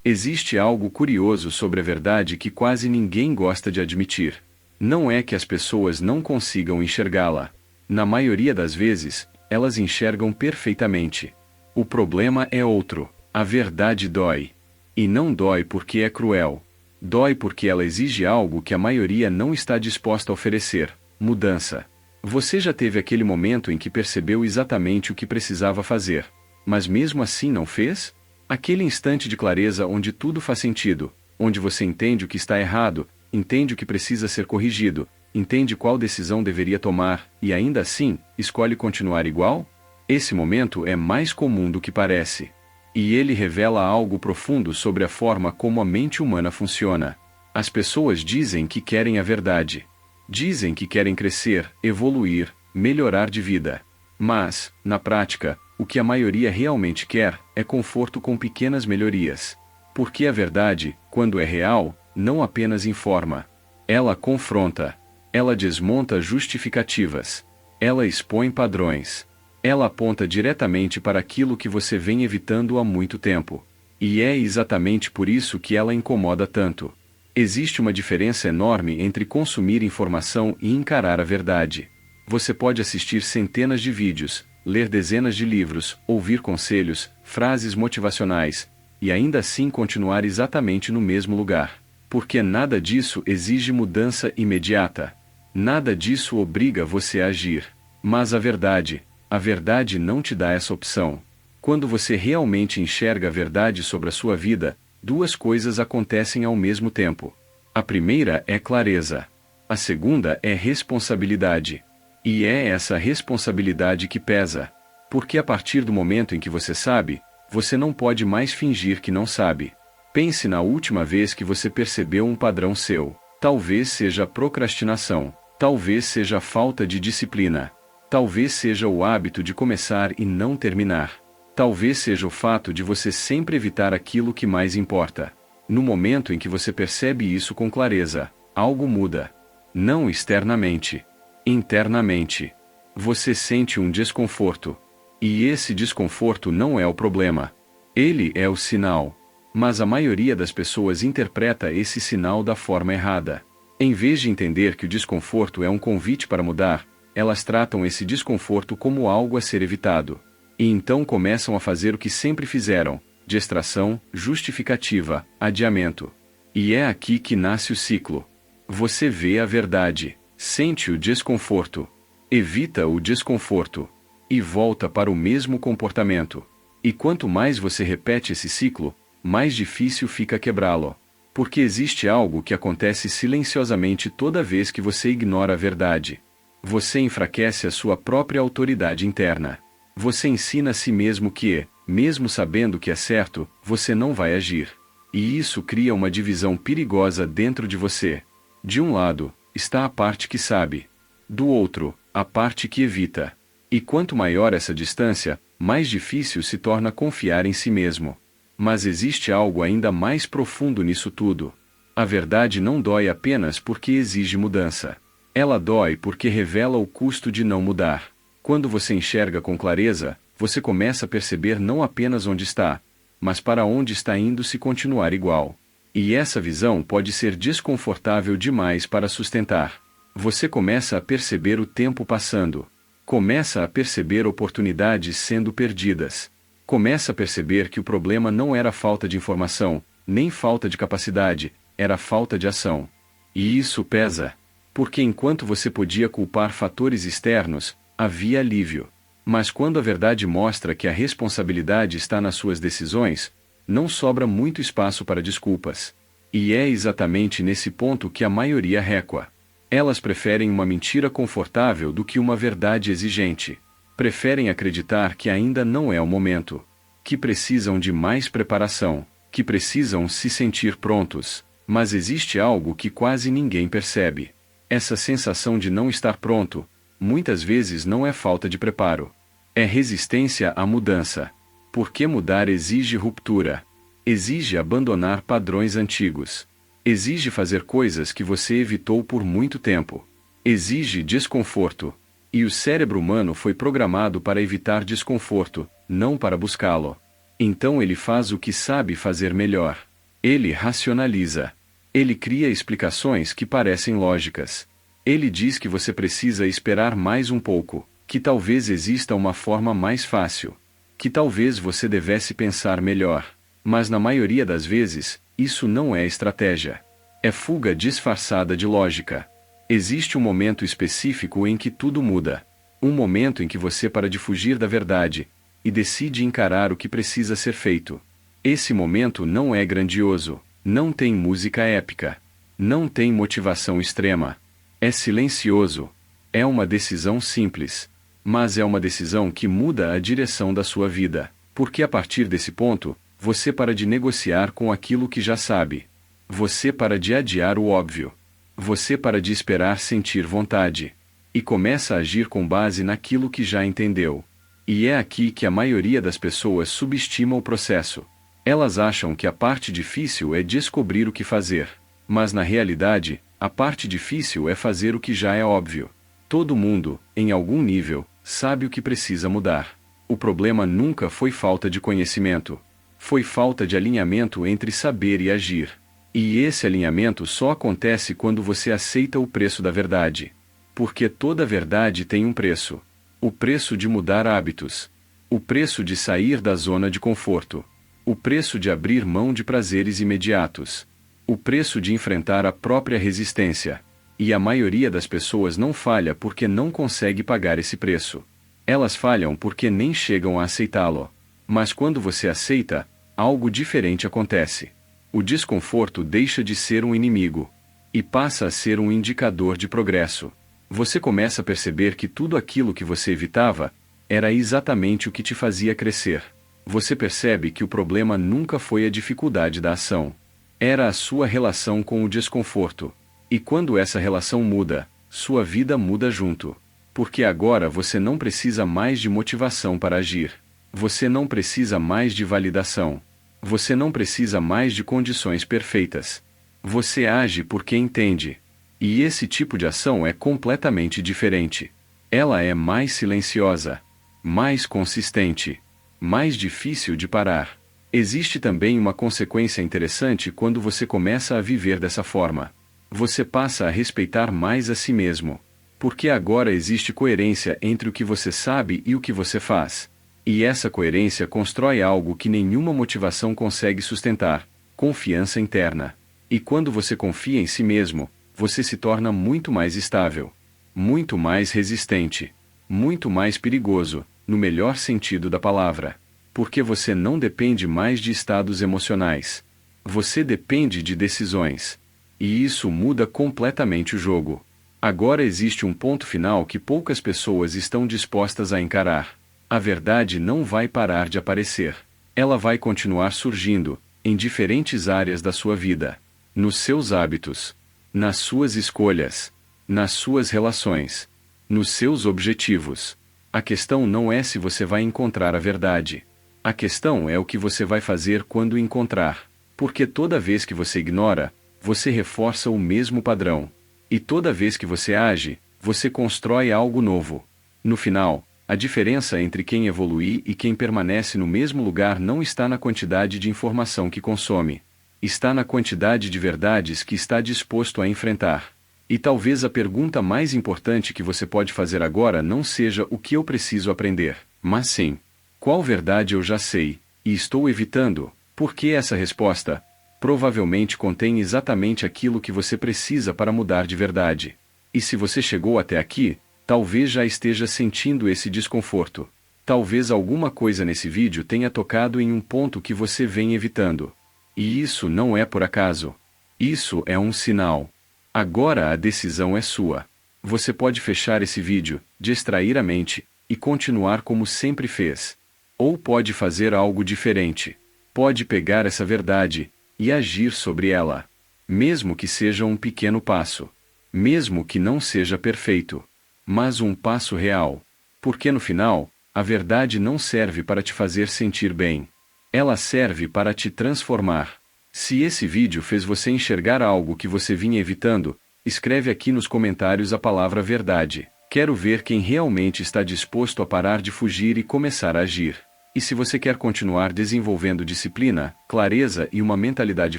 Existe algo curioso sobre a verdade que quase ninguém gosta de admitir. Não é que as pessoas não consigam enxergá-la. Na maioria das vezes, elas enxergam perfeitamente. O problema é outro: a verdade dói. E não dói porque é cruel. Dói porque ela exige algo que a maioria não está disposta a oferecer: mudança. Você já teve aquele momento em que percebeu exatamente o que precisava fazer, mas mesmo assim não fez? Aquele instante de clareza onde tudo faz sentido, onde você entende o que está errado, entende o que precisa ser corrigido, entende qual decisão deveria tomar, e ainda assim, escolhe continuar igual? Esse momento é mais comum do que parece. E ele revela algo profundo sobre a forma como a mente humana funciona. As pessoas dizem que querem a verdade. Dizem que querem crescer, evoluir, melhorar de vida. Mas, na prática, o que a maioria realmente quer é conforto com pequenas melhorias. Porque a verdade, quando é real, não apenas informa. Ela confronta. Ela desmonta justificativas. Ela expõe padrões. Ela aponta diretamente para aquilo que você vem evitando há muito tempo. E é exatamente por isso que ela incomoda tanto. Existe uma diferença enorme entre consumir informação e encarar a verdade. Você pode assistir centenas de vídeos, ler dezenas de livros, ouvir conselhos, frases motivacionais, e ainda assim continuar exatamente no mesmo lugar. Porque nada disso exige mudança imediata. Nada disso obriga você a agir. Mas a verdade não te dá essa opção. Quando você realmente enxerga a verdade sobre a sua vida, duas coisas acontecem ao mesmo tempo. A primeira é clareza. A segunda é responsabilidade. E é essa responsabilidade que pesa. Porque a partir do momento em que você sabe, você não pode mais fingir que não sabe. Pense na última vez que você percebeu um padrão seu. Talvez seja procrastinação. Talvez seja falta de disciplina. Talvez seja o hábito de começar e não terminar. Talvez seja o fato de você sempre evitar aquilo que mais importa. No momento em que você percebe isso com clareza, algo muda. Não externamente. Internamente. Você sente um desconforto. E esse desconforto não é o problema. Ele é o sinal. Mas a maioria das pessoas interpreta esse sinal da forma errada. Em vez de entender que o desconforto é um convite para mudar, elas tratam esse desconforto como algo a ser evitado. E então começam a fazer o que sempre fizeram: distração, justificativa, adiamento. E é aqui que nasce o ciclo. Você vê a verdade, sente o desconforto, evita o desconforto, e volta para o mesmo comportamento. E quanto mais você repete esse ciclo, mais difícil fica quebrá-lo. Porque existe algo que acontece silenciosamente toda vez que você ignora a verdade. Você enfraquece a sua própria autoridade interna. Você ensina a si mesmo que, mesmo sabendo que é certo, você não vai agir. E isso cria uma divisão perigosa dentro de você. De um lado, está a parte que sabe. Do outro, a parte que evita. E quanto maior essa distância, mais difícil se torna confiar em si mesmo. Mas existe algo ainda mais profundo nisso tudo. A verdade não dói apenas porque exige mudança. Ela dói porque revela o custo de não mudar. Quando você enxerga com clareza, você começa a perceber não apenas onde está, mas para onde está indo se continuar igual. E essa visão pode ser desconfortável demais para sustentar. Você começa a perceber o tempo passando. Começa a perceber oportunidades sendo perdidas. Começa a perceber que o problema não era falta de informação, nem falta de capacidade, era falta de ação. E isso pesa. Porque enquanto você podia culpar fatores externos, havia alívio. Mas quando a verdade mostra que a responsabilidade está nas suas decisões, não sobra muito espaço para desculpas. E é exatamente nesse ponto que a maioria recua. Elas preferem uma mentira confortável do que uma verdade exigente. Preferem acreditar que ainda não é o momento. Que precisam de mais preparação. Que precisam se sentir prontos. Mas existe algo que quase ninguém percebe. Essa sensação de não estar pronto, muitas vezes não é falta de preparo. É resistência à mudança. Porque mudar exige ruptura. Exige abandonar padrões antigos. Exige fazer coisas que você evitou por muito tempo. Exige desconforto. E o cérebro humano foi programado para evitar desconforto, não para buscá-lo. Então ele faz o que sabe fazer melhor. Ele racionaliza. Ele cria explicações que parecem lógicas. Ele diz que você precisa esperar mais um pouco, que talvez exista uma forma mais fácil, que talvez você devesse pensar melhor. Mas na maioria das vezes, isso não é estratégia. É fuga disfarçada de lógica. Existe um momento específico em que tudo muda. Um momento em que você para de fugir da verdade e decide encarar o que precisa ser feito. Esse momento não é grandioso, não tem música épica, não tem motivação extrema. É silencioso. É uma decisão simples. Mas é uma decisão que muda a direção da sua vida, porque a partir desse ponto, você para de negociar com aquilo que já sabe. Você para de adiar o óbvio. Você para de esperar sentir vontade. E começa a agir com base naquilo que já entendeu. E é aqui que a maioria das pessoas subestima o processo. Elas acham que a parte difícil é descobrir o que fazer. Mas na realidade, a parte difícil é fazer o que já é óbvio. Todo mundo, em algum nível, sabe o que precisa mudar. O problema nunca foi falta de conhecimento. Foi falta de alinhamento entre saber e agir. E esse alinhamento só acontece quando você aceita o preço da verdade. Porque toda verdade tem um preço. O preço de mudar hábitos. O preço de sair da zona de conforto. O preço de abrir mão de prazeres imediatos. O preço de enfrentar a própria resistência. E a maioria das pessoas não falha porque não consegue pagar esse preço. Elas falham porque nem chegam a aceitá-lo. Mas quando você aceita, algo diferente acontece. O desconforto deixa de ser um inimigo e passa a ser um indicador de progresso. Você começa a perceber que tudo aquilo que você evitava era exatamente o que te fazia crescer. Você percebe que o problema nunca foi a dificuldade da ação. Era a sua relação com o desconforto. E quando essa relação muda, sua vida muda junto. Porque agora você não precisa mais de motivação para agir. Você não precisa mais de validação. Você não precisa mais de condições perfeitas. Você age porque entende. E esse tipo de ação é completamente diferente. Ela é mais silenciosa, mais consistente, mais difícil de parar. Existe também uma consequência interessante quando você começa a viver dessa forma. Você passa a respeitar mais a si mesmo. Porque agora existe coerência entre o que você sabe e o que você faz. E essa coerência constrói algo que nenhuma motivação consegue sustentar: confiança interna. E quando você confia em si mesmo, você se torna muito mais estável, muito mais resistente, muito mais perigoso, no melhor sentido da palavra. Porque você não depende mais de estados emocionais. Você depende de decisões. E isso muda completamente o jogo. Agora existe um ponto final que poucas pessoas estão dispostas a encarar. A verdade não vai parar de aparecer. Ela vai continuar surgindo, em diferentes áreas da sua vida. Nos seus hábitos, nas suas escolhas, nas suas relações, nos seus objetivos. A questão não é se você vai encontrar a verdade. A questão é o que você vai fazer quando encontrar. Porque toda vez que você ignora, você reforça o mesmo padrão. E toda vez que você age, você constrói algo novo. No final, a diferença entre quem evolui e quem permanece no mesmo lugar não está na quantidade de informação que consome. Está na quantidade de verdades que está disposto a enfrentar. E talvez a pergunta mais importante que você pode fazer agora não seja o que eu preciso aprender, mas sim, qual verdade eu já sei, e estou evitando. Porque essa resposta provavelmente contém exatamente aquilo que você precisa para mudar de verdade. E se você chegou até aqui, talvez já esteja sentindo esse desconforto. Talvez alguma coisa nesse vídeo tenha tocado em um ponto que você vem evitando. E isso não é por acaso. Isso é um sinal. Agora a decisão é sua. Você pode fechar esse vídeo, distrair a mente, e continuar como sempre fez. Ou pode fazer algo diferente. Pode pegar essa verdade e agir sobre ela. Mesmo que seja um pequeno passo. Mesmo que não seja perfeito. Mas um passo real. Porque no final, a verdade não serve para te fazer sentir bem. Ela serve para te transformar. Se esse vídeo fez você enxergar algo que você vinha evitando, escreve aqui nos comentários a palavra verdade. Quero ver quem realmente está disposto a parar de fugir e começar a agir. E se você quer continuar desenvolvendo disciplina, clareza e uma mentalidade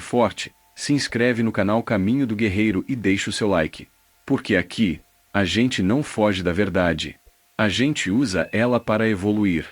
forte, se inscreve no canal Caminho do Guerreiro e deixa o seu like. Porque aqui, a gente não foge da verdade. A gente usa ela para evoluir.